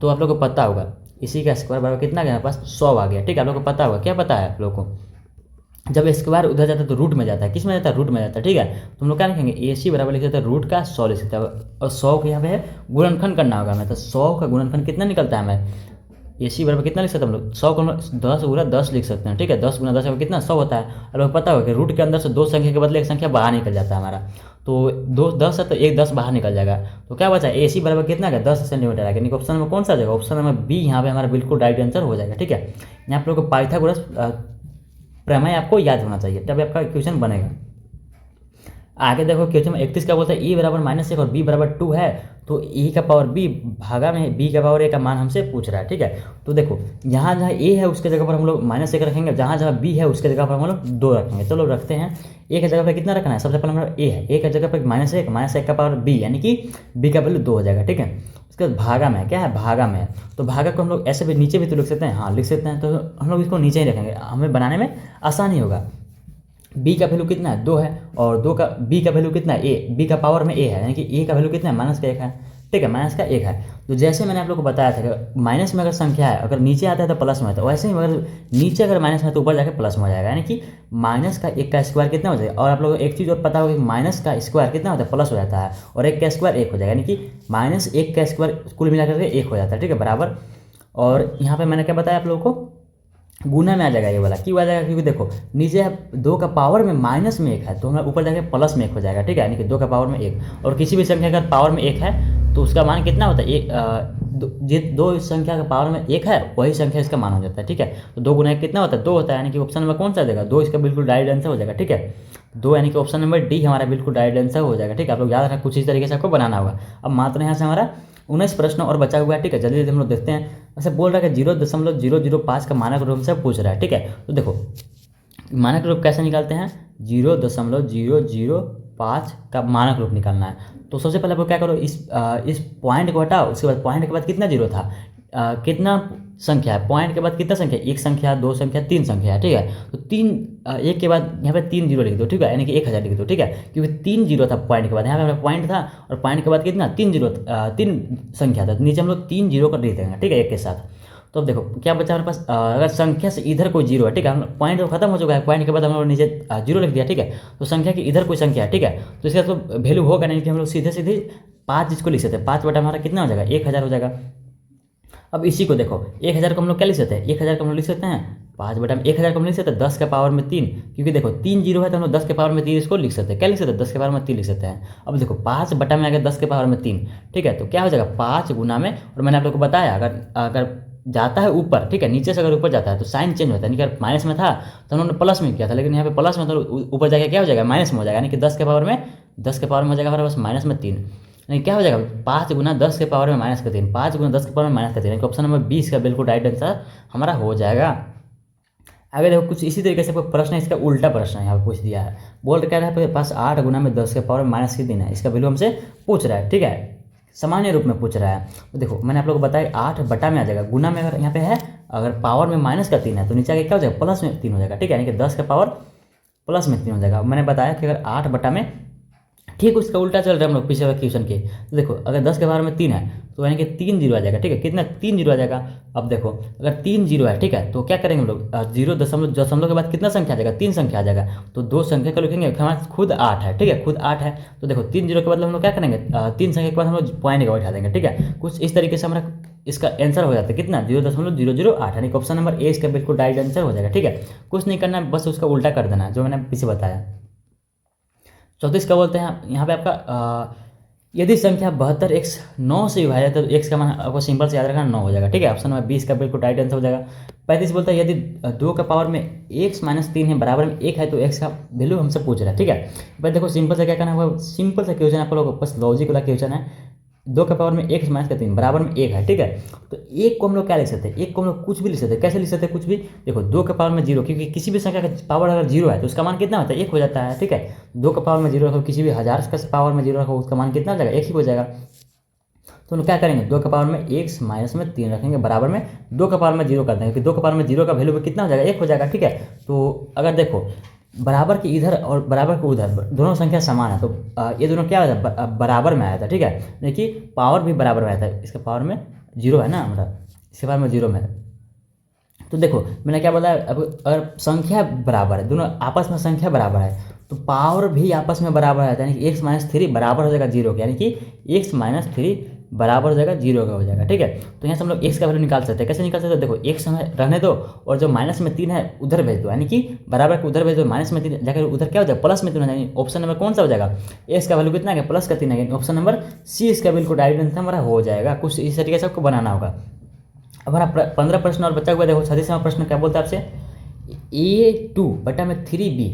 तो आप लोग को पता होगा इसी का स्क्वायर बराबर कितना गया हमारे पास 100 आ गया। ठीक है, आप लोग को पता होगा, क्या पता है आप लोग को, जब स्क्वायर उधर जाता है तो रूट में जाता है, किस में जाता है, रूट में जाता है। ठीक है, तो हम लोग क्या लिखेंगे, ए सी बराबर लिख देते हैं रूट का 100 लिख सकते हैं। और 100 के यहाँ पे है गुणनखंड करना होगा हमें, तो 100 का गुणनखंड कितना निकलता है हमें, ए सी बराबर कितना लिख सकते हैं हम लोग, 100 को 10 गुना 10 लिख सकते हैं। ठीक है, 10 गुना 10 का कितना 100 होता है। आप लोग पता होगा कि रूट के अंदर से दो संख्या के बदले एक संख्या बाहर निकल जाता है हमारा, तो 2 10 है तो एक 10 बाहर निकल जाएगा। तो क्या बचा, ए सी बराबर कितना का 10 सेंटीमीटर आएगा। यानी कि ऑप्शन में कौन सा जाएगा, ऑप्शन नंबर बी यहाँ पे हमारा बिल्कुल राइट आंसर हो जाएगा। ठीक है, यहाँ आप लोग को पाइथागोरस प्रमेय आपको याद होना चाहिए, तब आपका क्वेश्चन बनेगा। आगे देखो क्वेश्चन में 31 का बोलता है e बराबर -1 और b बराबर 2 है, तो e का पावर b भागा में b का पावर a का मान हमसे पूछ रहा है। ठीक है, तो देखो यहाँ जहाँ a है उसके जगह पर हम लोग -1 रखेंगे, जहाँ जहाँ b है उसके जगह पर हम लोग 2 रखेंगे। चलो रखते हैं, a की जगह पर कितना रखना है, सबसे पहले हमारा a है, a की जगह पर -1 का पावर b, यानी कि b का वैल्यू 2 हो जाएगा। ठीक है, उसके बाद भागा में क्या है, भागा में, तो भागा को हम लोग ऐसे भी नीचे भी तो लिख सकते हैं, हाँ लिख सकते हैं, तो हम लोग इसको नीचे ही रखेंगे, हमें बनाने में आसानी होगा। b का वैल्यू कितना है 2 है, और 2 का b का वैल्यू कितना है a, b का पावर में a है, यानी कि a का वैल्यू कितना है -1 है। ठीक है, -1 है। तो जैसे मैंने आप लोग को बताया था कि माइनस में अगर संख्या है, अगर नीचे आता है तो प्लस में आता है, वैसे ही अगर नीचे अगर माइनस में तो ऊपर जाकर प्लस में हो जाएगा, यानी कि -1 का स्क्वायर कितना हो जाएगा। और आप लोगों को एक चीज़ और पता होगा कि माइनस का स्क्वायर कितना होता है, प्लस हो जाता है, और 1 का स्क्वायर 1 हो जाएगा, यानी कि -1 का स्क्वायर कुल मिलाकर के 1 हो जाता है। ठीक है, बराबर। और यहाँ पर मैंने क्या बताया आप लोगों को, गुना में आ जाएगा ये वाला, क्यों आ जाएगा, क्योंकि देखो नीचे 2 का पावर में -1 है, तो हमारा ऊपर जाके प्लस में 1 हो जाएगा। ठीक है, यानी कि 2 का पावर में 1, और किसी भी संख्या का पावर में 1 है तो उसका मान कितना होता है, दो संख्या का पावर में 1 है वही संख्या इसका मान हो जाता है। ठीक है, तो 2 गुना 1 कितना होता है, 2 होता है, यानी कि ऑप्शन नंबर कौन सा देगा, 2 इसका बिल्कुल राइट आंसर हो जाएगा। ठीक है, 2 यानी कि ऑप्शन नंबर डी हमारा बिल्कुल राइट आंसर हो जाएगा। ठीक है, आप लोग याद रखना, कुछ इस तरीके से आपको बनाना होगा। अब मात्र यहाँ से हमारा 19 प्रश्न और बचा हुआ है। ठीक है, जल्दी जल्दी हम लोग देखते हैं। वैसे बोल रहा है कि 0.005 का मानक रूप से पूछ रहा है। ठीक है, तो देखो मानक रूप कैसे निकालते हैं, 0.005 का मानक रूप निकालना है। तो सबसे पहले आप क्या करो, इस पॉइंट को हटाओ, उसके बाद पॉइंट के बाद कितना जीरो था, कितना संख्या है, पॉइंट के बाद कितना संख्या, 1 संख्या 2 संख्या 3 संख्या है। ठीक है, तो 1 के बाद यहाँ पे 3 जीरो लिख दो। ठीक है, यानी कि 1000 लिख दो। ठीक है, क्योंकि 3 जीरो था पॉइंट के बाद, यहाँ पे हमारा पॉइंट था और पॉइंट के बाद कितना 3 संख्या था, तो नीचे हम लोग 3 जीरो कर लिख देंगे। ठीक है, एक के साथ। तो अब देखो क्या बचा हमारे पास, अगर संख्या से इधर कोई जीरो है, ठीक है, हम पॉइंट तो खत्म हो चुका है, पॉइंट के बाद हम लोग नीचे जीरो लिख दिया। ठीक है, तो संख्या की इधर कोई संख्या है, ठीक है, तो इसका तो वैल्यू होगा नहीं, कि हम लोग सीधे सीधे 5 इसको लिख सकते हैं, 5 बटा हमारा कितना हो जाएगा, 1000 हो जाएगा। अब इसी को देखो 1000 को हम लोग क्या लिख सकते हैं, 1000 को हम लोग लिख सकते हैं 5 बटा में 1000 को हम लिख सकते हैं 10 के पावर में 3, क्योंकि देखो 3 जीरो है तो हम लोग 10 के पावर में 3 इसको लिख सकते हैं, क्या लिख सकते हैं 10 के पावर में 3 लिख सकते हैं। अब देखो 5 बटा में आ गया 10 के पावर में 3, ठीक है, तो क्या हो जाएगा 5 गुना में, और मैंने आप लोग को बताया अगर जाता है ऊपर, ठीक है, नीचे से अगर ऊपर जाता है तो साइन चेंज होता है, यानी कि अगर माइनस में था तो उन्होंने प्लस में किया था, लेकिन यहाँ पे प्लस में तो ऊपर जाके क्या हो जाएगा माइनस में हो जाएगा, यानी कि 10 के पावर में हो जाएगा हमारे पास माइनस में 3, यानी क्या हो जाएगा 5 गुना 10 के पावर में माइनस का 3, 5 गुना 10 के पावर में माइनस का 3, यानी कि ऑप्शन नंबर 20 का बिल्कुल राइट आंसर हमारा हो जाएगा। आगे देखो कुछ इसी तरीके से कोई प्रश्न है, इसका उल्टा प्रश्न है यहाँ पे पूछ दिया है, बोल क्या रहा है पास 8 गुना में 10 के पावर में माइनस की 3 है, इसका वैल्यू हमसे पूछ रहा है, ठीक है, सामान्य रूप में पूछ रहा है। तो देखो मैंने आप लोग को बताया 8 बटा में आ जाएगा, गुना में अगर यहाँ पे है, अगर पावर में माइनस का 3 है तो नीचे आगे क्या हो जाएगा प्लस में 3 हो जाएगा, ठीक है, यानी कि 10 का पावर प्लस में 3 हो जाएगा। मैंने बताया कि अगर 8 बटा में, ठीक उसका उल्टा चल रहा है हम लोग पिछले वाले क्वेश्चन के, तो देखो अगर 10 के पावर में 3 है तो यानी कि 3 जीरो आ जाएगा, ठीक है, कितना 3 जीरो आ जाएगा। अब देखो अगर 3 जीरो है, ठीक है, तो क्या करेंगे हम लोग 0.0 के बाद कितना संख्या आ जाएगा 3 संख्या आ जाएगा, तो 2 संख्या को लिखेंगे, हमारा खुद 8 है, ठीक है, खुद 8 है, तो देखो 3 जीरो के बाद हम लोग क्या करेंगे 3 संख्या के बाद हम लोग पॉइंट का बैठा देंगे, ठीक है, कुछ इस तरीके से हमारा इसका आंसर हो जाता है कितना 0.008, यानी कि ऑप्शन नंबर ए इसका बिल्कुल राइट आंसर हो जाएगा, ठीक है, कुछ नहीं करना बस उसका उल्टा कर देना जो मैंने पीछे बताया। 34 का बोलते हैं यहाँ पे आपका यदि संख्या 72 x 9 से विभाजित है तो x का मान आपको सिंपल से याद रखना 9 हो जाएगा, ठीक है, ऑप्शन नंबर 20 का बिल्कुल राइट आंसर हो जाएगा। 35 बोलता है यदि 2 का पावर में x माइनस 3 है बराबर में 1 है तो x का वैल्यू हमसे पूछ रहा है, ठीक है, भाई देखो सिंपल से क्या करना है, सिंपल सा क्वेश्चन आप लोगों को बस लॉजिक वाला क्वेश्चन है, 2 का पावर में 1 माइनस का 3 बराबर में 1 है, ठीक है, तो 1 को हम लोग क्या लिख सकते हैं, 1 को हम लोग कुछ भी लिख सकते हैं, कैसे लिख सकते हैं कुछ भी, देखो 2 का पावर में 0, क्योंकि किसी भी संख्या का पावर अगर 0 है तो उसका मान कितना होता है 1 हो जाता है, ठीक है, 2 का पावर में 0 रखो, किसी भी 1000 का पावर में 0 रखो उसका मान कितना हो जाएगा 1 ही हो जाएगा। तो हम लोग क्या करेंगे 2 का पावर में 1 माइनस में 3 रखेंगे बराबर में 2 का पावर में 0 कर देंगे, क्योंकि 2 का पावर में 0 का वैल्यू कितना हो जाएगा 1 हो जाएगा, ठीक है। तो अगर देखो बराबर के इधर और बराबर के उधर दोनों संख्या समान है, तो ये दोनों क्या आया था बराबर में आया था, ठीक है, देखिए पावर भी बराबर में आया था, इसका पावर में 0 है ना हमारा, इसके बाद में जीरो में है। तो देखो मैंने क्या बोला, अब अगर संख्या बराबर है, दोनों आपस में संख्या बराबर है, तो पावर भी आपस में बराबर है, यानी कि x-3 बराबर हो जाएगा जीरो के, यानी कि x-3 बराबर हो जाएगा जीरो का हो जाएगा। ठीक है, तो यहाँ से हम लोग x का वैल्यू निकाल सकते हैं। कैसे निकाल सकते हैं, देखो x हमें रहने दो और जो माइनस में 3 है उधर भेज दो, यानी कि बराबर को उधर भेज दो, माइनस में 3 जाकर उधर क्या हो जाएगा, प्लस में 3 हो जाएगा। ऑप्शन नंबर कौन सा हो जाएगा, x का वैल्यू कितना है, प्लस का 3 है, ऑप्शन नंबर सी इसका बिल्कुल राइट आंसर हमारा हो जाएगा। कुछ इस तरीके से आपको बनाना होगा। अब हमारा 15 प्रश्न और बचा हुआ, देखो 36वां प्रश्न क्या बोलता है आपसे, a2/3b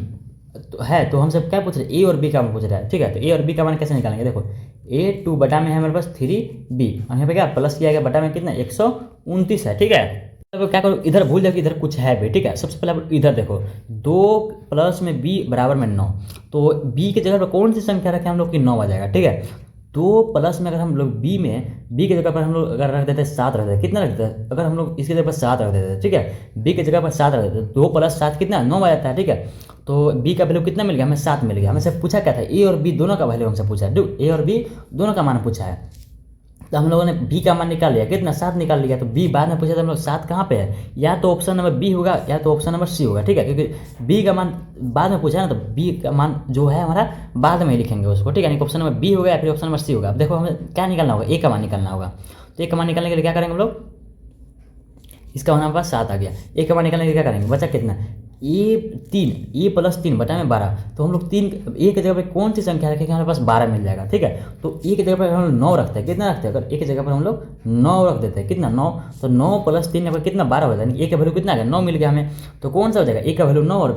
तो है, तो हमसे क्या पूछ रहे हैं, ए और बी का मान पूछ रहा है। ठीक है, तो ए और बी का मान कैसे निकालेंगे, देखो a2 बटा में है हमारे पास 3b और यहाँ पे क्या प्लस किया गया, बटा में कितना 129 है। ठीक है, तो क्या करो, इधर भूल जाओ कि इधर कुछ है भी। ठीक है, सबसे पहले आप इधर देखो, 2 प्लस में b बराबर में 9, तो b की जगह पर कौन सी संख्या रखें हम लोग की 9 आ जाएगा। ठीक है, 2 प्लस में अगर हम लोग b की जगह पर हम लोग अगर रख देते हैं 7 रख देते, कितना रख देते हैं, अगर हम लोग इसकी जगह पर 7 रख देते, ठीक है, b की जगह पर 7 रख देते, 2 + 7 कितना 9 आ जाता है। ठीक है, तो b का वैल्यू कितना मिल गया, हमें 7 मिल गया। हमें से पूछा क्या था, a और b दोनों का वैल्यू हमसे पूछा है, a और b दोनों का मान पूछा है। तो हम लोगों ने b का मान निकाल लिया, कितना 7 निकाल लिया। तो b बाद में पूछा था हम लोग 7 कहाँ पे है, या तो ऑप्शन नंबर b होगा या तो ऑप्शन नंबर c होगा। ठीक है, क्योंकि b का मान बाद में पूछा है ना, तो b का मान जो है हमारा बाद में ही लिखेंगे उसको। ठीक है, ऑप्शन नंबर b होगा या फिर ऑप्शन नंबर c होगा। अब देखो हमें क्या निकालना होगा, a का मान निकालना होगा। तो a का मान निकालने के लिए क्या करेंगे हम लोग, इसका हमारे पास 7 आ गया, a का मान निकालने के लिए क्या करेंगे, बचा कितना ए प्लस 3 बटा में 12, तो हम लोग 3 ए की जगह पर कौन सी संख्या रखेंगे, हमारे पास 12 मिल जाएगा। ठीक है, तो ए की जगह पर हम लोग 9 रखते हैं, कितना रखते हैं, अगर ए की जगह पर हम लोग 9 रख देते हैं, कितना 9, तो 9 + 3 यहाँ पर कितना 12 हो जाएगा, ए का वैल्यू कितना आ गया 9 मिल गया हमें। तो कौन सा हो जाएगा, ए का वैल्यू 9 और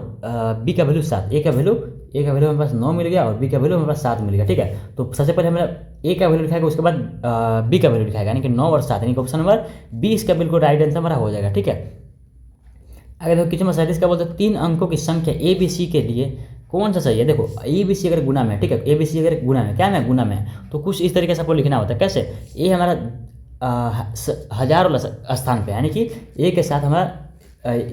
बी का वैल्यू 7, ए का वैल्यू हमारे पास 9 मिल गया और बी का वैल्यू हमारे पास 7 मिल गया। ठीक है, तो सबसे पहले हमें ए का वैल्यू लिखाएगा, उसके बाद बी का वैल्यू लिखाएगा, यानी कि 9 और 7, यानी कि ऑप्शन नंबर बी इसका बिल्कुल राइट आंसर हमारा हो जाएगा। ठीक है, अगर देखो क्वेश्चन 37 का बोलते हैं 3 अंकों की संख्या ए बी सी के लिए कौन सा सही है। देखो ए बी सी अगर गुना में, ठीक है, ए बी सी अगर गुना में, क्या में गुना में, तो कुछ इस तरीके से आपको लिखना होता है। कैसे, ए हमारा 1000 वाला स्थान पे, यानी कि ए के साथ हमारा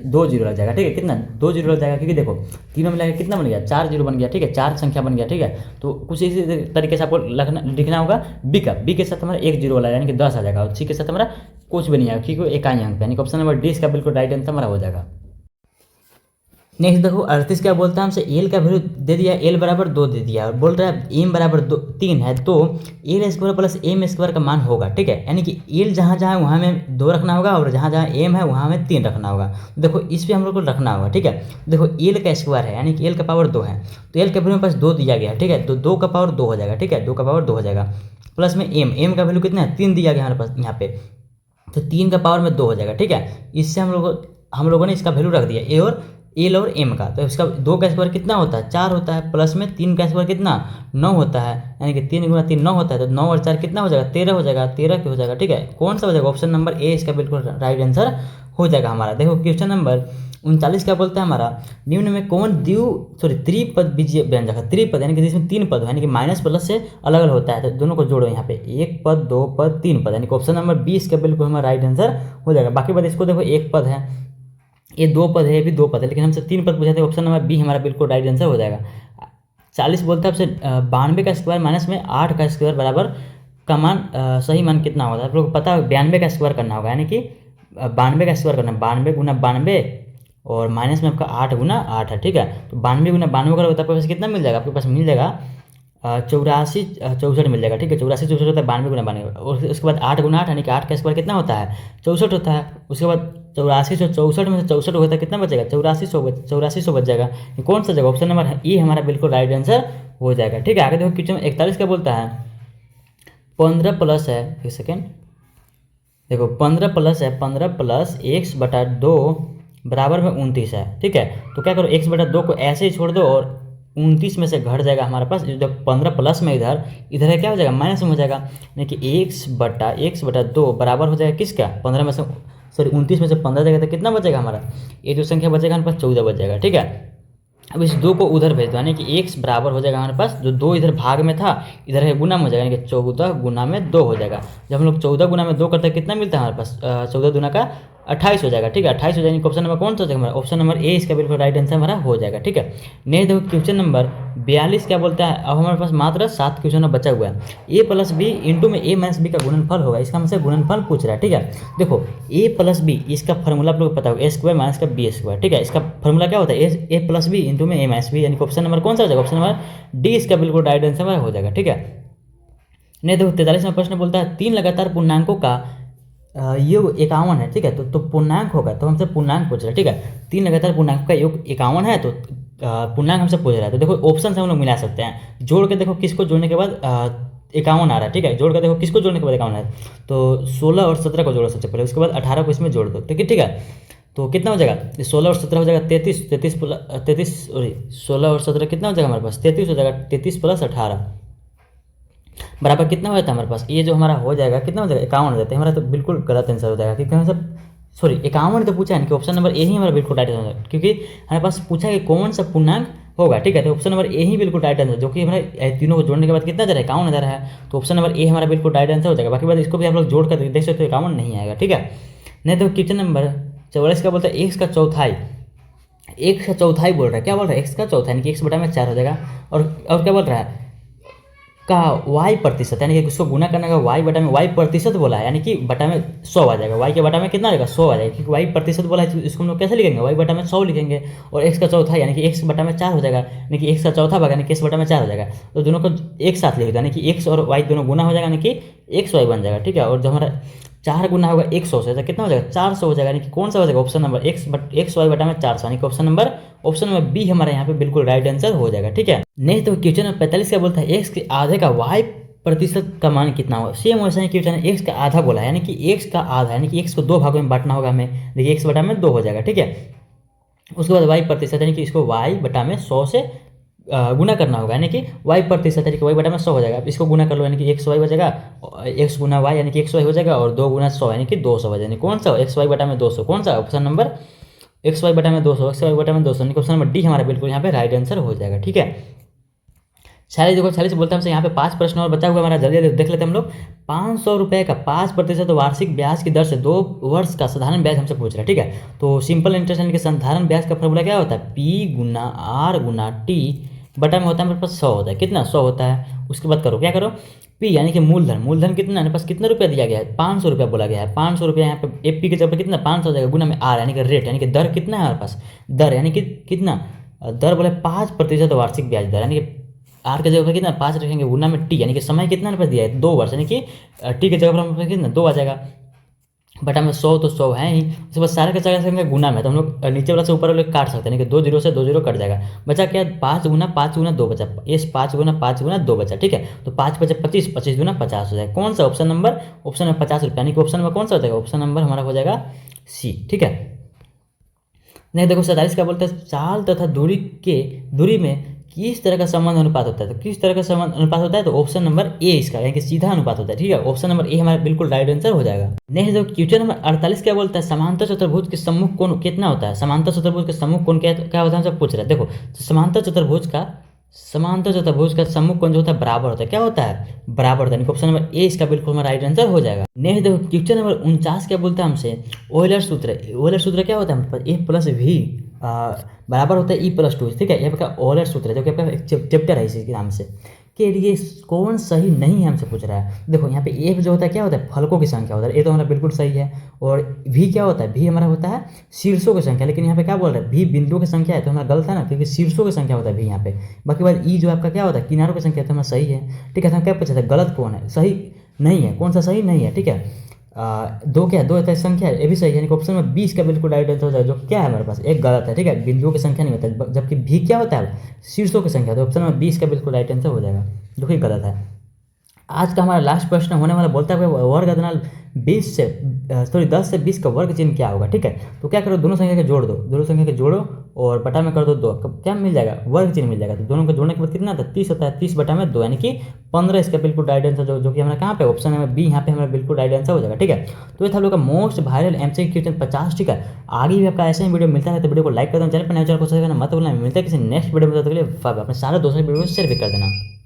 2 जीरो लग जाएगा। ठीक है, कितना 2 जीरो लग जाएगा, क्योंकि देखो तीनों मिलाकर कितना बन गया 4 जीरो बन गया। ठीक है, 4 संख्या बन गया। ठीक है, तो कुछ इसी तरीके से आपको लिखना होगा। बी के साथ हमारा 1 जीरो वाला, यानी कि 10 आ जाएगा, और सी के साथ हमारा कुछ भी नहीं आएगा, क्योंकि इकाई अंक पे, यानी कि ऑप्शन नंबर डी इसका बिल्कुल राइट आंसर हमारा हो जाएगा। नेक्स्ट देखो 38 क्या बोलता है हमसे, एल का वैल्यू दे दिया, एल बराबर 2 दे दिया और बोल रहा है एम बराबर 3 है, तो L square plus M square का मान होगा। ठीक है, यानी कि एल जहाँ जहाँ है वहाँ में 2 रखना होगा और जहाँ जहाँ एम है वहाँ में 3 रखना होगा। देखो इस पर हम लोग को रखना होगा। ठीक है, देखो एल का स्क्वायर है, यानी कि एल का पावर 2 है, तो एल का वैल्यू मेरे पास 2 दिया गया है। ठीक है, तो 2 का पावर 2 हो जाएगा। ठीक है, 2 का पावर 2 हो जाएगा, प्लस में एम का वैल्यू कितना है 3 दिया गया हमारे पास यहाँ पे, तो 3 का पावर में 2 हो जाएगा। ठीक है, इससे हम लोगों ने इसका वैल्यू रख दिया एल और एम का, तो इसका 2 का स्क्वायर कितना होता है 4 होता है, प्लस में 3 का स्क्वायर कितना 9 होता है, यानी कि 3 × 3 9 होता है, तो 9 और 4 कितना हो जाएगा 13 हो जाएगा, 13 की हो जाएगा। ठीक है, कौन सा हो जाएगा, ऑप्शन नंबर ए इसका बिल्कुल राइट आंसर हो जाएगा हमारा। देखो क्वेश्चन नंबर 39 क्या बोलता है हमारा, निम्न में कौन त्रिपद बीजीय व्यंजक है, त्रिपद यानी कि जिसमें 3 पद, यानी कि माइनस प्लस से अलग अलग होता है, तो दोनों को जोड़ो यहाँ पे, 1 पद 2 पद 3 पद, यानी कि ऑप्शन नंबर बी इसका बिल्कुल हमारा राइट आंसर हो जाएगा। बाकी बात इसको देखो 1 पद है, ये 2 पद है, ये भी 2 पद है, लेकिन हमसे 3 पद पूछा था, ऑप्शन नंबर बी हमारा बिल्कुल राइट आंसर हो जाएगा। 40 बोलता है आपसे 92 का स्क्वायर माइनस में 8 का स्क्वायर बराबर का मान सही मान कितना होगा। आप लोग को पता है 92 का स्क्वायर करना होगा, यानी कि 92 का स्क्वायर करना, 92 × 92 और माइनस में आपका 8 × 8 है। ठीक है, तो 92 × 92 का आपके पास कितना मिल जाएगा, आपके पास मिल जाएगा 84 64 मिल जाएगा। ठीक है, 84 64 होता है 92 × 92, और उसके बाद 8 × 8 यानी कि 8 का स्क्वायर कितना होता है 64 होता है। उसके बाद 84 में से 64 होता है, कितना बचेगा 8400 बच जाएगा। ये कौन सा जगह, ऑप्शन नंबर ए हमारा बिल्कुल राइट आंसर हो जाएगा। ठीक है, आगे देखो क्वेश्चन 41 का बोलता है 15 प्लस है, एक सेकेंड, देखो 15 प्लस है, 15 प्लस x/2 बराबर में 29 है। ठीक है, तो क्या करो x/2 को ऐसे ही छोड़ दो और 29 में से घट जाएगा हमारे पास, जब 15 प्लस में इधर क्या हो जाएगा माइनस में हो जाएगा, यानी कि x/2 बराबर हो जाएगा किसका 15 में से 29 में से 15 जाएगा, तो कितना बचेगा हमारा, ये जो संख्या बचेगा हमारे पास 14 बच जाएगा। ठीक है, अब इस 2 को उधर भेज दो, यानी कि x बराबर हो जाएगा हमारे पास, जो 2 इधर भाग में था इधर है गुना में हो जाएगा, यानी कि 14 गुना में 2 हो जाएगा। जब हम लोग 14 गुना में 2 करते हैं कितना मिलता है हमारे पास 14 गुना का 28 हो जाएगा, ठीक है। 28 हो जाएगा, ऑप्शन नंबर कौन सा हो जाएगा हमारा, ऑप्शन नंबर ए इसका बिल्कुल राइट आंसर हमारा हो जाएगा, ठीक है। नेक्स्ट देखो क्वेश्चन नंबर 42 क्या बोलता है। अब हमारे पास मात्र 7 क्वेश्चन बचा हुआ है। ए प्लस बी इंटू में ए माइनस बी का गुणनफल होगा, इसका हमसे गुणनफल पूछ रहा है, ठीक है। देखो ए प्लस बी इसका फॉर्मूला आप लोग को पता होगा, ए स्क्वायर माइनस का बी स्क्वायर, ठीक है। इसका फॉर्मूला क्या होता है, ए प्लस बी इंटू में ए माइनस बी, यानी कि ऑप्शन नंबर कौन सा हो जाएगा, ऑप्शन नंबर डी इसका बिल्कुल राइट आंसर हमारा हो जाएगा, ठीक है। नहीं देखो 43वां प्रश्न बोलता है 3 लगातार पूर्णांकों का योग 51 है, ठीक है। तो पूर्णांक होगा, तो हमसे पूर्णांक पूछ रहा है, ठीक है। 3 लगातार पूर्णांकों का योग 51 है, तो पूर्णांक हमसे पूछ रहा है। तो देखो ऑप्शन से हम लोग मिला सकते हैं, जोड़ के देखो किसको जोड़ने के बाद 51 आ रहा है, ठीक है। जोड़ के देखो किसको जोड़ने के बाद 51 है, तो 16 और 17 को जोड़ो सबसे पहले, उसके बाद 18 को इसमें जोड़ दो, ठीक है, ठीक है। तो कितना हो जाएगा, 16 और 17 हो जाएगा 33 सॉरी 16 और 17 कितना हो जाएगा हमारे पास, 33 हो जाएगा। 33 प्लस 18 बराबर कितना हो जाता है हमारे पास, ये जो हमारा हो जाएगा कितना हो जाएगा, 51 हो जाता है हमारा। तो बिल्कुल गलत आंसर हो जाएगा, क्योंकि हम सब सॉरी 51 तो पूछा है कि ऑप्शन नंबर ए ही हमारा बिल्कुल राइट आंसर है, क्योंकि हमारे पास पूछा है कि कौन सा पूर्णांक होगा, ठीक है। तो ऑप्शन नंबर ए ही बिल्कुल राइट आंसर, जो कि हमारे तीनों को जोड़ने के बाद कितना आ रहा है, 51 आ रहा है। तो ऑप्शन नंबर ए हमारा बिल्कुल राइट आंसर हो जाएगा। बाकी बात इसको भी आप लोग जोड़ कर देख सकते हो, 51 नहीं आएगा, ठीक है। नहीं तो क्वेश्चन नंबर 44 का बोलता है एक्स का चौथाई, एक्स का चौथाई बोल रहा है, क्या बोल रहा है, एक्स का चौथाई यानी कि एक्स बटा में 4 हो जाएगा। और क्या बोल रहा है का वाई प्रतिशत, यानी कि उसको गुना करने का वाई बटा में वाई प्रतिशत बोला है, यानी कि बटा में 100 आ जाएगा, वाई के बटा में कितना आ जाएगा 100 आ जाएगा, क्योंकि वाई प्रतिशत बोला है। इसको हम लोग कैसे लिखेंगे, वाई बटा में 100 लिखेंगे। और एक्स का चौथा यानी कि एक्स बटा में 4 हो जाएगा, यानी कि एक्स का चौथा भाग यानी कि एक्स बटा में 4 हो जाएगा। तो दोनों को एक साथ लिख दो, यानी कि एक्स और वाई दोनों गुना हो जाएगा, यानी कि एक्स वाई बन जाएगा, ठीक है। और जो हमारा 4 गुना होगा 100 से, तो कितना हो जाएगा 400 हो जाएगा, यानी कि कौन सा हो जाएगा, ऑप्शन नंबर एक्स वाई बटा में 400, यानी कि ऑप्शन नंबर बी हमारे यहाँ पे बिल्कुल राइट आंसर हो जाएगा, ठीक है। नेक्स्ट तो क्वेश्चन नंबर 45 का बोलता है एक्स के आधे का वाई प्रतिशत का मान कितना होगा। सेम वैसा ही क्वेश्चन है, एक्स का आधा बोला है, यानी कि एक्स का आधा यानी कि एक्स को 2 भागों में बांटना होगा हमें, देखिए एक्स बटा में 2 हो जाएगा, ठीक है। उसके बाद वाई प्रतिशत यानी कि इसको वाई बटा में 100 से गुना करना होगा, यानी कि वाई प्रतिशत यानी कि वाई बटा में 100 हो जाएगा। अब इसको गुना कर लो, यानी कि एक्स वाई हो जाएगा, एक्स गुना वाई यानी कि एक्स वाई हो जाएगा, और 2 गुना 100 यानी कि 200 हो जाएगा। कौन सा एक्स वाई बटा में 200, कौन सा ऑप्शन नंबर एक्स वाई बटा में 200, एक्स वाई बटा में 200 यानी कि ऑप्शन नंबर डी हमारा बिल्कुल यहाँ पे राइट आंसर हो जाएगा, ठीक है। 46 देखो 46 बोलते हैं हमसे यहाँ पे 5 प्रश्न और बचा हुआ हमारा, जल्दी देख लेते हैं हम लोग। 500 रुपये का 5% वार्षिक ब्याज की दर से 2 वर्ष का साधारण ब्याज हमसे पूछ रहा है, ठीक है। तो सिंपल इंटरेस्ट यानी कि साधारण ब्याज का फॉर्मूला क्या होता है, पी गुना आर गुना टी बटा में होता है हमारे पास 100 होता है, कितना 100 होता है। उसके बाद करो क्या करो, पी यानी कि मूलधन कितना हमारे पास कितना रुपया दिया गया है, 500 रुपया बोला गया है। 500 रुपया यहाँ पे एफ पी के जगह कितना 500 हो जाएगा, गुना में आर यानी कि रेट यानी कि दर कितना है हमारे पास, दर यानी कि कितना दर बोले 5% वार्षिक ब्याज दर, यानी कि आर के जगह पर कितना 5 रखेंगे, गुना में टी यानी कि समय कितना हमारे पास दिया है 2 वर्ष, यानी कि टी के जगह पर हमारे पास कितना 2 आ जाएगा, बटा में 100 तो 100 है ही। उसके बाद सारे के सारे संख्या गुना में, तो हम लोग नीचे वाला से ऊपर वाले काट सकते हैं, यानी कि 2 जीरो से 2 जीरो कट जाएगा, बचा क्या 5 गुना 2 बचा, ये 5 गुना 2 बचा, ठीक है। तो 5 बचे 25, 25 गुना 50 हो जाएगा। कौन सा ऑप्शन नंबर 50 रुपये, यानी कि ऑप्शन नंबर कौन सा हो जाएगा, ऑप्शन नंबर हमारा हो जाएगा सी, ठीक है। नहीं देखो 47 का बोलते हैं चाल तथा दूरी में किस तरह का संबंध अनुपात होता है, तो किस तरह का संबंध अनुपात होता है, तो ऑप्शन नंबर ए इसका यानी कि सीधा अनुपात होता है, ठीक है। ऑप्शन नंबर ए हमारा बिल्कुल राइट आंसर हो जाएगा। नेक्स्ट जो क्वेश्चन नंबर 48 क्या बोलता है समांतर चतुर्भुज के सम्मुख कोण कितना होता है, समांतर चतुर्भुज के सम्मुख कोण क्या होता है हमसे पूछ रहा है। देखो तो समांतर चतुर्भुज का सम्मुख कोण जो होता है बराबर होता है, क्या होता है बराबर होता है, ऑप्शन नंबर ए इसका बिल्कुल हमारा राइट आंसर हो जाएगा। नेक्स्ट देखो क्वेश्चन नंबर 49 क्या बोलता है हमसे ओयलर सूत्र क्या होता है हमसे, ए प्लस वी बराबर होता है ई प्लस 2, ठीक है। यहाँ पे ओयलर सूत्र है जो कि आपका एक चैप्टर है इसी के नाम से, के लिए कौन सही नहीं है हमसे पूछ रहा है। देखो यहाँ पे ए जो होता है क्या होता है फलकों की संख्या होता है, ए तो हमारा बिल्कुल सही है। और वी क्या होता है, वी हमारा होता है शीर्षों की संख्या, लेकिन यहाँ पे क्या बोल रहा है वी बिंदुओं की संख्या है, तो हमारा गलत है ना, क्योंकि शीर्षों की संख्या होता है वी यहाँ पे। बाकी बात ई जो आपका क्या होता है किनारों की संख्या, तो हमारा सही है, ठीक है। तो हम क्या पूछा था गलत कौन है, सही नहीं है, कौन सा सही नहीं है, ठीक है। 2 क्या है 2 होता है संख्या है, ये भी सही है, यानी कि ऑप्शन में 20 का बिल्कुल राइट आंसर हो जाए, जो क्या है हमारे पास एक गलत है, ठीक है। बिंदुओं की संख्या नहीं होता है, जबकि भी क्या होता है शीर्षों की संख्या, तो ऑप्शन में 20 का बिल्कुल राइट आंसर हो जाएगा, जो कि गलत है। आज का हमारा लास्ट प्रश्न होने वाला बोलता है वर्ग अदनाल 10 से 20 का वर्ग चिन्ह क्या होगा, ठीक है। तो क्या करो दोनों संख्या के जोड़ दो, दोनों संख्या के जोड़ो और बटा में कर दो 2, क्या मिल जाएगा वर्ग चिन्ह मिल जाएगा। तो दोनों को जोड़ने के बाद कितना था 30 होता है, 30 बटा में 2 यानी कि 15 इसका बिल्कुल राइट आंसर, जो कि हमारा कहाँ पे ऑप्शन नंबर बी यहाँ पे हमारा बिल्कुल राइट आंसर हो जाएगा, ठीक है। तो ये था हम लोग का मोस्ट वायरल एमसीक्यू क्वेश्चन 50, ठीक है। आगे भी आपका ऐसे ही वीडियो मिलता है, तो वीडियो को लाइक कर देना, चैनल पर नए चैनल को सब्सक्राइब करना मत भूलना। मिलता है किसी नेक्स्ट वीडियो में, तो अपने सारे दोस्तों वीडियो को शेयर भी कर देना।